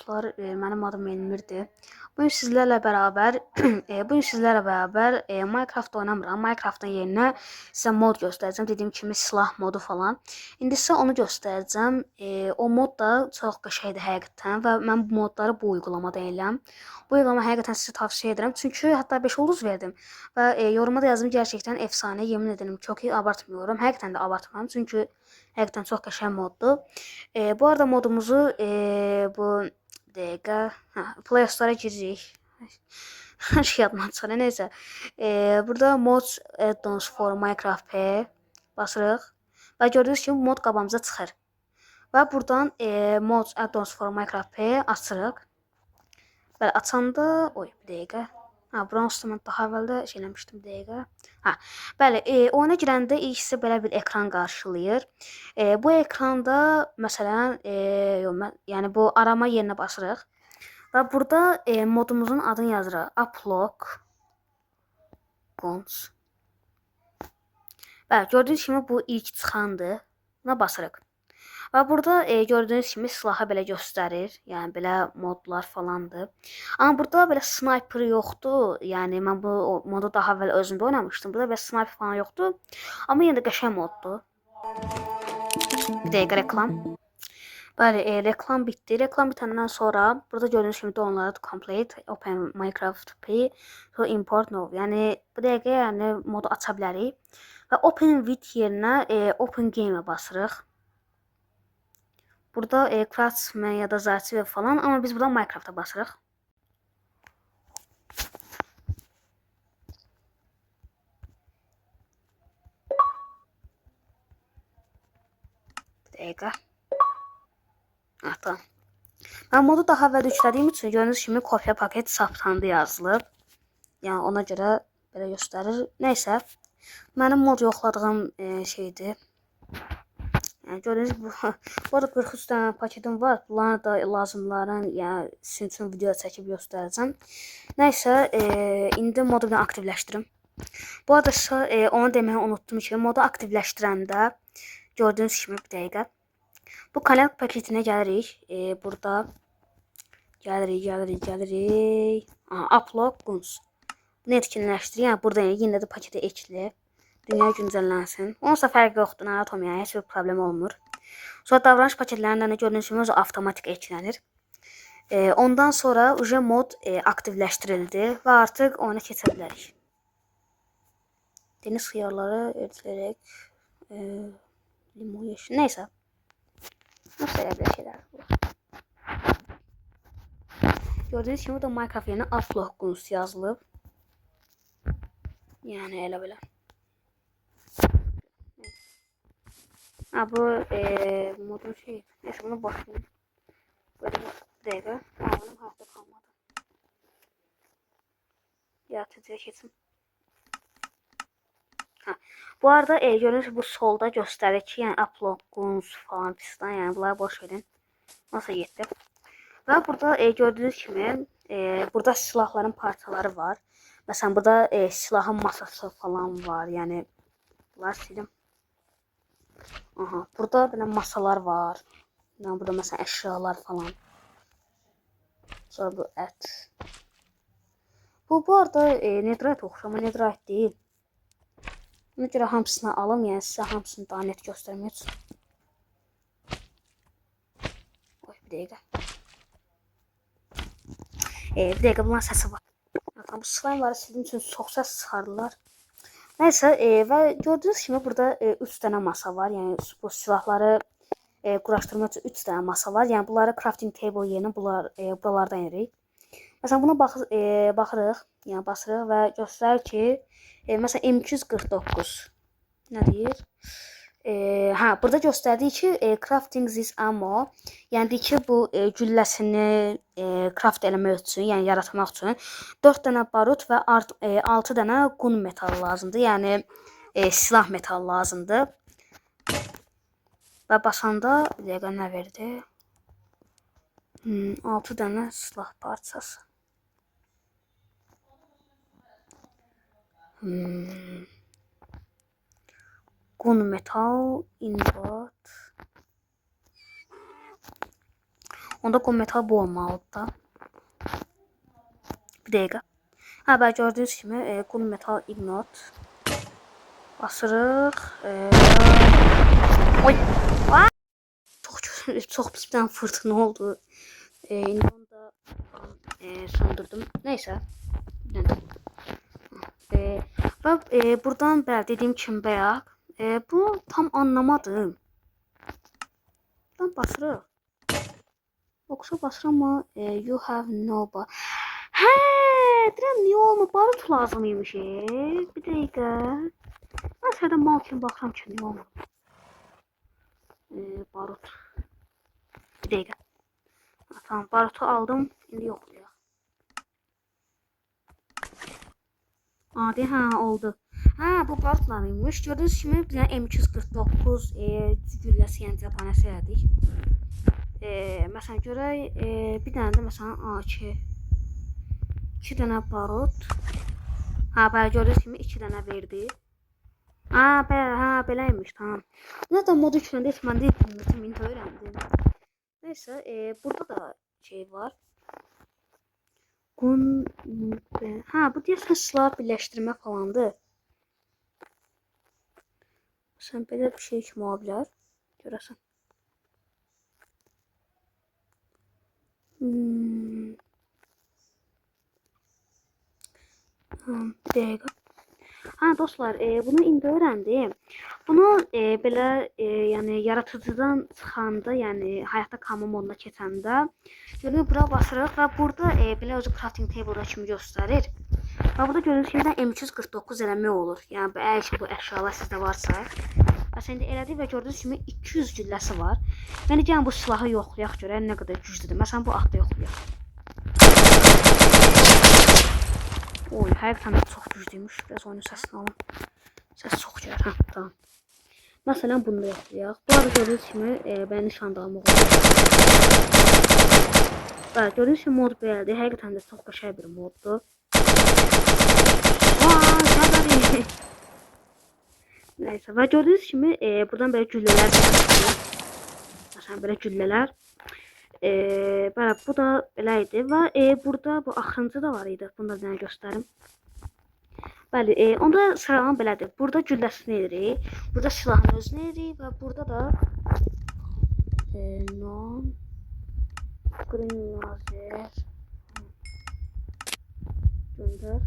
Mənim adım Elmirdir. Bugün sizlərlə bərabər Minecraft oynamıram. Minecraftın yerinə sizə mod göstərəcəm. Dediyim kimi silah modu falan. İndi sizə onu göstərəcəm. O mod da çox qəşəngdir həqiqətən və mən bu modları bu uyğulamada eləyəm. Bu uygulama həqiqətən sizə tavsiyə edirəm. Çünki hətta 5 ulduz verdim və yoruma da yazdım gerçəkdən efsane. Yemin edirəm çox iyi abartmıyorum. Həqiqətən də abartmıram. Çünki həqiqətən çox qəşəng moddur. Bu arada modumuzu bu dəqiqə Play Store-a giririk. Hər şey yadımdan çıxır. Nəysə. Burada Mods Add-ons for Minecraft P basırıq və gördüyünüz kimi mod qabağımıza çıxır. Və buradan Mods Add-ons for Minecraft P açırıq. Bəli, açanda bir dəqiqə. Bronze mən daha əvvəldə eləmişdim dəqiqə. Bəli, oyuna girəndə ilk sizə belə bir ekran qarşılayır. Bu ekranda məsələn, yəni bu arama yerinə basırıq və burada modumuzun adını yazırıq. Upload Guns. Bəli, gördüyünüz kimi bu ilk çıxandır. Buna basırıq. Və burada gördüyünüz kimi silahı belə göstərir. Yəni belə modlar falandır. Amma burada belə sniper yoxdur. Yəni mən bu modu daha əvvəl özümdə oynamışdım. Burada belə sniper falan yoxdur. Amma yenə də qəşəng moddur. Bir dəqiqə reklam. Bəli, reklam bitdi. Reklam bitəndən sonra burada gördüyünüz kimi download complete open Minecraft P so import now. Yəni bu dəqiqə yəni modu aça bilərik və open with yerinə open game-ə basırıq. Burada Craftsman ya da Zarchive falan, amma biz buradan Minecraft'a basırıq. Bir dəqiqə. Tamam. Mən modu daha əvvəl yüklədiyim üçün gördüyünüz kimi kopya paket saptandı yazılıb. Yəni ona görə belə göstərir. Nəysə, mənim mod yoxladığım şeydir. Yəni gördüyünüz bu arada 43 dənə paketim var. Bunları da lazımların, yəni sizin üçün video çəkib göstərəcəm. Nəysə, indi modu bir aktivləşdirim. Bu arada onu deməyi unuttum ki, modu aktivləşdirəndə gördüyünüz kimi bir dəqiqə. Bu kanal paketinə gəlirik. Burada gəlirik. Upload Guns. Bunu etkinləşdir. Yəni burada yenə də paketə ekli. Dünya güncəllənsin. Onunsa fərqi yoxdur, narahat olmayın, heç bir problem olmur. Sonra davranış paketlərindən də gördüyünüz kimi özü avtomatik eklənir. Ondan sonra mod aktivləşdirildi və artıq oyuna keçə bilərik. Deniz xiyarları ödülərək limon yeşil. Nəysə. Nasıl elə bir şeylər bu? Gördüyünüz kimi burada Minecraft yerinə Upload Guns yazılıb. Yəni elə belə. Bu modun şey. Neyse bunu boşlayayım. Böyle bir dəqiqə. Benim hayatta kalmadı. Yaratıcıya keçim. Bu arada gördüğünüz bu solda göstərir ki, yəni upload guns falan fistan, yəni bunları boş verin. Nasıl getdi? Və burada gördüyünüz kimi burada silahların parçaları var. Məsələn burada silahın masası falan var. Yəni bunlar silim. Burada belə masalar var. Yəni burada məsələn əşyalar falan. Sonra bu ət. Bu arada netherite oxşur, amma netherite deyil. Buna görə hamısını alım, yəni sizə hamısını daha net göstərmək üçün. Bir dəqiqə. Bir dəqiqə bunların səsi var. Bu slime'ları sizin üçün çox səs çıxardılar. Nəysə, və gördüyünüz kimi burada 3 dənə masa var. Yəni bu silahları quraşdırmaq üçün 3 dənə masa var. Yəni bunları crafting table yerinə buralardan edirik. Məsələn buna baxırıq, yəni basırıq və göstərir ki, məsələn M249 nə deyir? Burada göstərdiyi ki, crafting this ammo, yəni deyir ki, bu gülləsini craft eləmək üçün, yəni yaratmaq üçün 4 dənə barut və 6 dənə gun metal lazımdır. Yəni silah metal lazımdır. Və basanda bir dəqiqə nə verdi? 6 dənə silah parçası. Gun metal ingot Onda gun metal bu olmalıdır da. Bir dəqiqə. Ha, bəli, gördüyünüz kimi gun metal ignot basırıq. Oy! Çox pis bir dənə fırtına oldu. İndi onu da söndürdüm. Neysə. Və buradan bəli dediyim kimi bayaq. Bu tam anlamadım. Buradan basırıq. Yoksa basır ama you have no bar. Hə, deyirəm niyə olmur? Barut lazımıymış. Bir dəqiqə. Mən sənə mal kimi baxıram ki, niyə olmur? Barut. Bir dəqiqə. Tamam, barutu aldım. İndi yoxlayaq. Adi, hə, oldu. Hə, bu barutlarıymış. Gördüyünüz kimi bir dənə M249 gülləsi, yəni cəbhənəsi elədik. Məsələn görək, bir dənə də məsələn AK. 2 dənə barut. Ha, bəli, gördüyünüz kimi 2 dənə verdi. Ha, bəli, hə, beləymiş, tamam. Zaten modu yükləndə heç mən deyil, öyrəndim. Neysə, burada da şey var. Gun, ha, bu deyəsən silah birləşdirmə falandır. Sən belə bir şey kimi ola bilər. Görəsən. Bir dəqiqə. Ha, dostlar, bunu indi öyrəndim. Bunu belə yəni yaratıcıdan çıxanda, yəni həyatda kalma moduna keçəndə görünür bura basırıq və burada belə özü crafting table kimi göstərir. Və burada görünür ki, M249 eləmək olur. Yəni əgər ki, bu əşyalar sizdə varsa. Məsələn, indi elədik və gördüyünüz kimi 200 gülləsi var. Yəni gəlin bu silahı yoxlayaq görək nə qədər güclüdür. Məsələn, bu atda yoxlayaq. Oy, həqiqətən də çox güclüymüş. Biraz oyunun səsini alım. Səs çox gəlir. Hə, tamam. Məsələn, bunu da yoxlayaq. Bu arada gördüyünüz kimi mən nişan da almaq olur. Bəli, gördüyünüz kimi mod belədir. Həqiqətən də çox qəşəng bir moddur. Vay, neysə, və gördüyünüz kimi buradan belə güllələr çıxır. Məsələn, belə güllələr. Bəli, bu da belə idi və burada bu axırıncı da var idi. Bunu da sizə göstərim. Bəli, onda sıralama belədir. Burada gülləsini edirik. Burada silahın özünü edirik və burada da non green lazer göndər.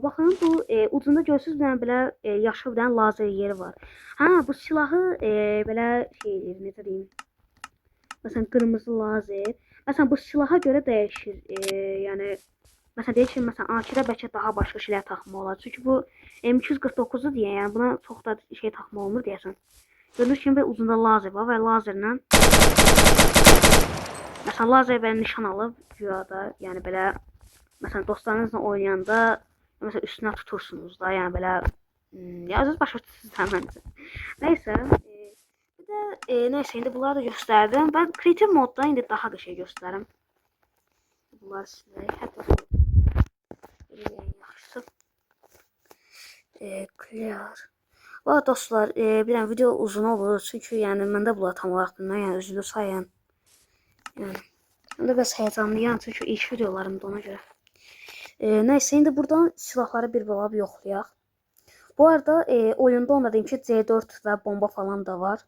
Baxın bu ucunda görürsüz bir dənə belə yaşıl bir dənə lazer yeri var. Hə, bu silahı belə şey edir, necə deyim? Məsələn, qırmızı lazer. Məsələn, bu silaha görə dəyişir. Yəni məsələn deyək ki, məsələn AK-də bəlkə daha başqa şeylər taxmaq olar. Çünki bu M249-u deyə, yəni buna çox da şey taxmaq olmur deyəsən. Gördüyünüz kimi ucunda lazer var və lazerlə məsələn lazer belə nişan alıb güyada, yəni belə məsələn dostlarınızla oynayanda məsələn üstünə tutursunuz da, yəni belə yazır başa düşürsünüz məncə. Nəysə, bir də nəysə indi bunları da göstərdim. Ben kreativ modda indi daha da şey göstərim. Bunlar sizə hətta yaxşısı. Clear. Və dostlar, bir dənə video uzun olur çünki yəni məndə bunlar tam olaraq bilmirəm, yəni özünü sayın. Yəni məndə bəs həyecanlıyam çünki ilk videolarımda ona görə. Neyse indi buradan silahları bir balab yoxlayaq. Bu arada oyunda onda deyim ki C4 və bomba falan da var.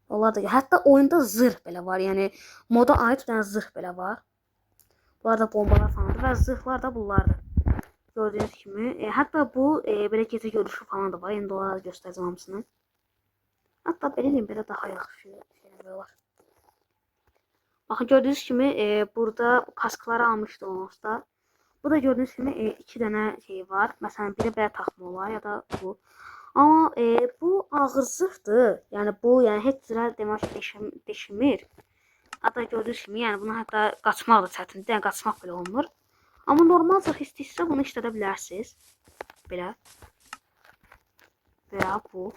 Onlar da hətta oyunda zırh belə var. Yəni moda aid bir dənə zırh belə var. Bu arada bombalar falandır və zırhlar da bunlardır. Gördüyünüz kimi. Hətta bu belə gecə görüşü falan da var. İndi onları göstərəcəm hamısını. Hətta belə deyim belə daha yaxşı şeylər var. Baxın gördüyünüz kimi burada kaskları almışdı onsda. Bu da gördüğünüz kimi 2 dənə şey var. Məsələn, biri belə taxma olar ya da bu. Amma bu ağır zırhdır. Yəni bu, yəni heç cürə demək deşmir. Hatta gördüyünüz kimi, yəni bunu hətta qaçmaq da çətindir. Yəni qaçmaq belə olmur. Amma normal zırh istəyirsə bunu işlədə bilərsiniz. Belə. Veya bu.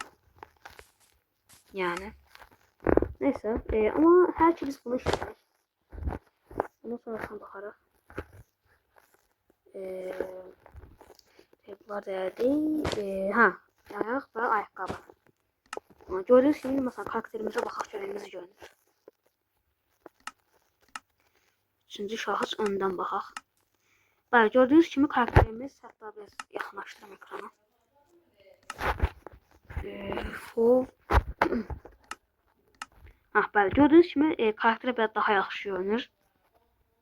Yəni. Neysə, amma hər ki biz bunu işlədik. Ondan sonrasına baxarıq. Bunlar değerli. Ha, ayak ve ayakkabı. Gördüğünüz gibi mesela karakterimize bakaq görevimiz görünür. Üçüncü şahıs öndən baxaq. Bəli, gördüyünüz kimi karakterimiz, hətta biraz yaxınlaşdırım ekrana. Full. Bəli, gördüyünüz kimi karakter biraz daha yaxşı görünür.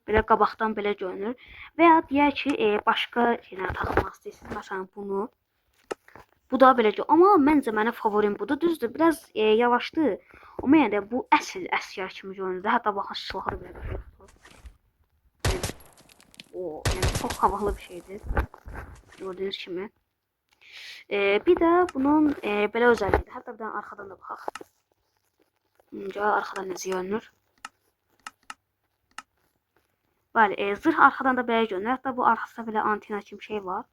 Belə qabaqdan belə görünür. Və ya deyək ki, başqa şeylər taxmaq istəyirsiniz. Məsələn, bunu. Bu da belə görünür. Amma məncə mənim favorim budur. Düzdür, biraz yavaşdır. Amma yenə də bu əsl əsgər kimi görünür. Hətta baxın, silahı belə görünür. Yəni çox havalı bir şeydir. Gördüyünüz kimi. Bir də bunun belə özəlliyidir. Hətta bir dənə arxadan da baxaq. Öncə arxadan necə görünür. Bəli, zırh arxadan da belə görünür. Hətta bu arxasında belə antina kimi şey var.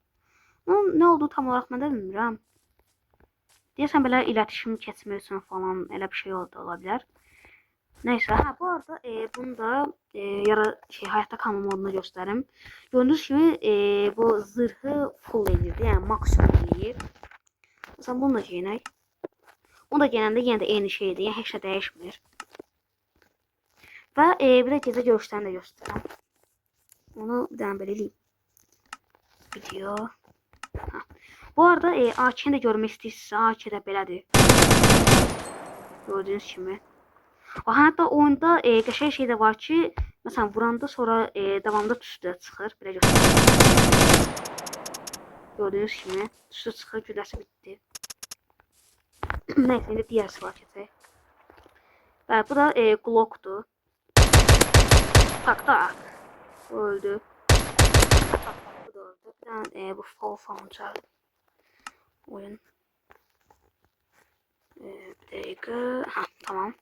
Onun nə olduğu tam olaraq mən də bilmirəm. Deyəsən belə iletişim keçmək üçün falan elə bir şey ola bilər. Neysə, bu arada bunu da həyatda qalma modunu göstərim. Gördüyünüz kimi bu zırhı full edirdi, yəni maksimum eləyir. Məsələn, bunu da geyinək. Onu da geyinəndə yenə də eyni şeydir, yəni heç nə dəyişmir. Və bir də gecə görüşlərini də göstərəm. Onu bir dənə belə eləyim. Video. Bu arada AK-ni də görmək istəyirsinizsə, AK də belədir. Gördüyünüz kimi. Hətta oyunda qəşəng şey də var ki, məsələn, vuranda sonra davamda tüstü çıxır. Belə göstərim. Gördüyünüz kimi tüstü çıxır, gülləsi bitdi. Nəysə, indi digər silah keçək. Bəli, bu da Glock'dur. Tak. Öldü. Tak, bu da öldü. Bir bu fall falan çağırdı. Oyun. Bir dəqiqə. Tamam.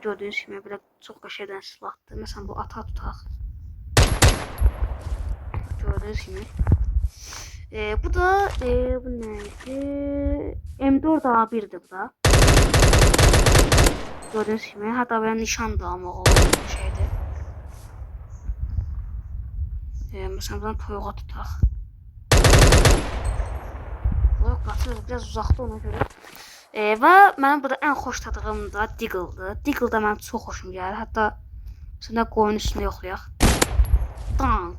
Gördüyünüz kimi belə çox qəşəngdən silahdır. Məsələn, bu ata tutaq. Gördüyünüz kimi. Bu da bu neydi? M4A1'dir bu da. Gördüyünüz kimi. Hətta belə nişan da almaq olan bir şeydir. Məsələn, buradan toyuğa tutaq. Toyuq qaçır, biraz uzaqda ona görə. Və mənim burada ən xoşladığım da Deagle'dır. Deagle da mənim çox xoşum gəlir. Hətta şimdi qoyun üstündə yoxlayaq.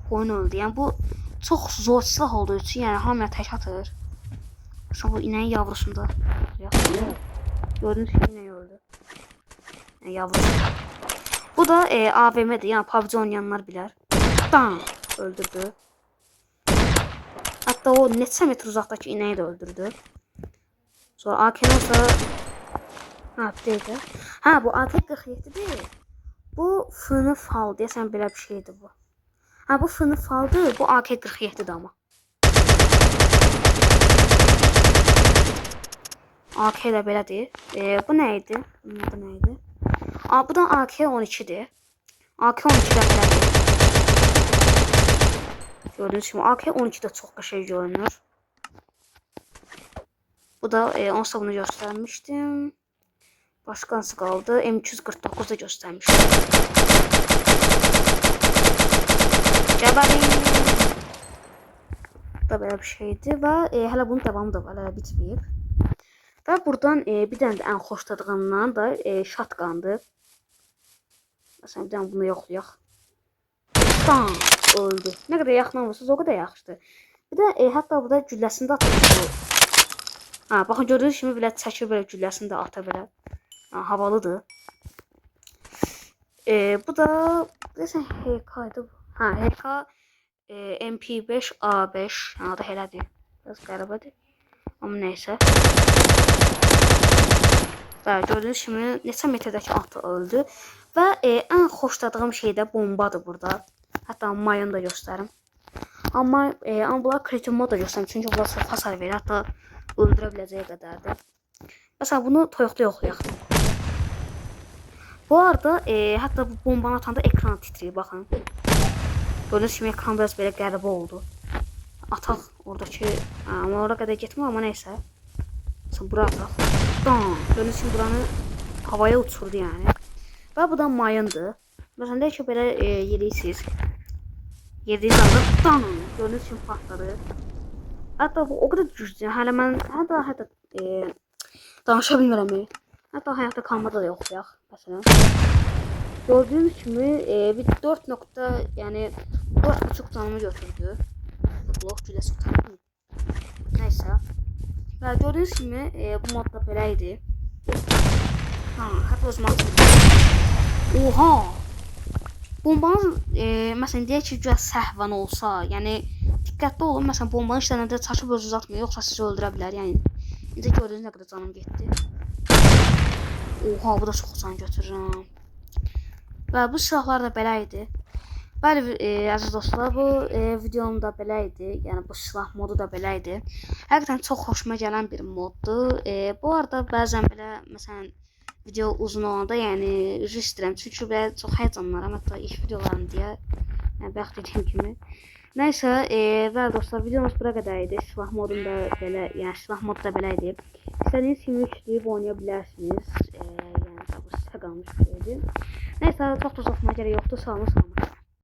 Qoyun öldü. Yəni bu çox zor silah olduğu üçün, yəni hamıya tək atır. Mesela bu inəyin yavrusunda. Gördüğünüz gibi ineği öldü. Yəni yavrusu. Bu da AVM'dir. Yəni PUBG oynayanlar bilər. Öldürdü. Hatta o neçə metr uzaqdakı inəyi də öldürdü. Sonra AK-nasa bir dəqiqə. Bu AK-47-dir. Bu fını fal deyəsən belə bir şeydir bu. Bu fını faldır. Bu AK-47'dir amma. AK də belədir. Bu nə idi? Bu nə idi? Bu da AK-12'dir. AK-12 də belədir. Gördüğünüz kimi AK-12 də çox qəşəng görünür. Bu da onsuz bunu göstermiştim. Başka nasıl kaldı? M249 da göstermiştim. Cəbəli. Bu da böyle bir şeydi və hələ bunun devamı da var, hələ bitməyib. Və buradan bir dənə də ən xoşladığımdan da shotgun'dır. Məsələn, bir dənə bunu yoxlayaq. Öldü. Nə qədər yaxın olursanız o qədər yaxşıdır. Bir də hətta burada gülləsini də atır. Baxın gördüyünüz kimi belə çəkir, belə gülləsini də ata belə. Havalıdır. Bu da deyəsən HK-ydı bu. HK MP5A5. Adı elədir. Biraz qəribədir. Amma neysə. Bəli, gördüyünüz kimi neçə metrdəki atı öldü. Və ən xoşladığım şey də bombadır burada. Hətta mayını da göstərim. Amma bunlar kritik mod da göstərim. Çünki bunlar çox hasar verir. Hətta öldürə biləcəyi qədərdir. Məsələn, bunu toyuqda yoxlayaq. Bu arada hətta bu bombanı atanda ekran titrəyir, baxın. Gördüyünüz kimi ekran biraz belə qəribə oldu. Ataq oradakı, amma oraya qədər getmir, amma neysə. Məsələn, bura ataq. Gördüyünüz kimi buranı havaya uçurdu yəni. Və bu da mayındır. Məsələn, deyək ki, belə yedirsiniz. Yediğiniz anda gördüğünüz kimi patladı. Hatta bu o kadar güçlü. Hələ mən hətta danışa bilmirəm. Hətta hayatta qalmada da yoxlayaq. Məsələn. Gördüyünüz kimi bir 4 nokta, yəni 4,5 canımı götürdü. Blok güləsi tutarım. Nəysə. Və gördüyünüz kimi bu modda belə idi. Ha, hətta özümə atdım. Oha! Bombanın, məsələn, deyək ki, güya səhvən olsa, yəni diqqətli olun, məsələn, bombanın işlənəndə çaşıb özünüz atmıyor, yoxsa sizi öldürə bilər, yəni. İndi gördüyünüz nə qədər canım getdi. Oha, bu da çox can götürürəm. Və bu silahlar da belə idi. Bəli, əziz dostlar, bu videom da belə idi. Yəni bu silah modu da belə idi. Həqiqətən çox xoşuma gələn bir moddur. Bu arada bəzən belə məsələn video uzun olanda, yəni üzr istəyirəm. Çünki belə çox həyəcanlanıram, hətta ilk videolarım deyə. Yəni bayaq dediyim kimi. Nəysə, bəli dostlar, videomuz bura qədər idi. Silah modum da belə, yəni silah modu da belə idi. İstədiyiniz kimi yükləyib oynaya bilərsiniz. Yəni bu sizə qalmış bir şeydir. Nəysə, çox da uzatmaya gərək yoxdur. Sağ olun, salamat.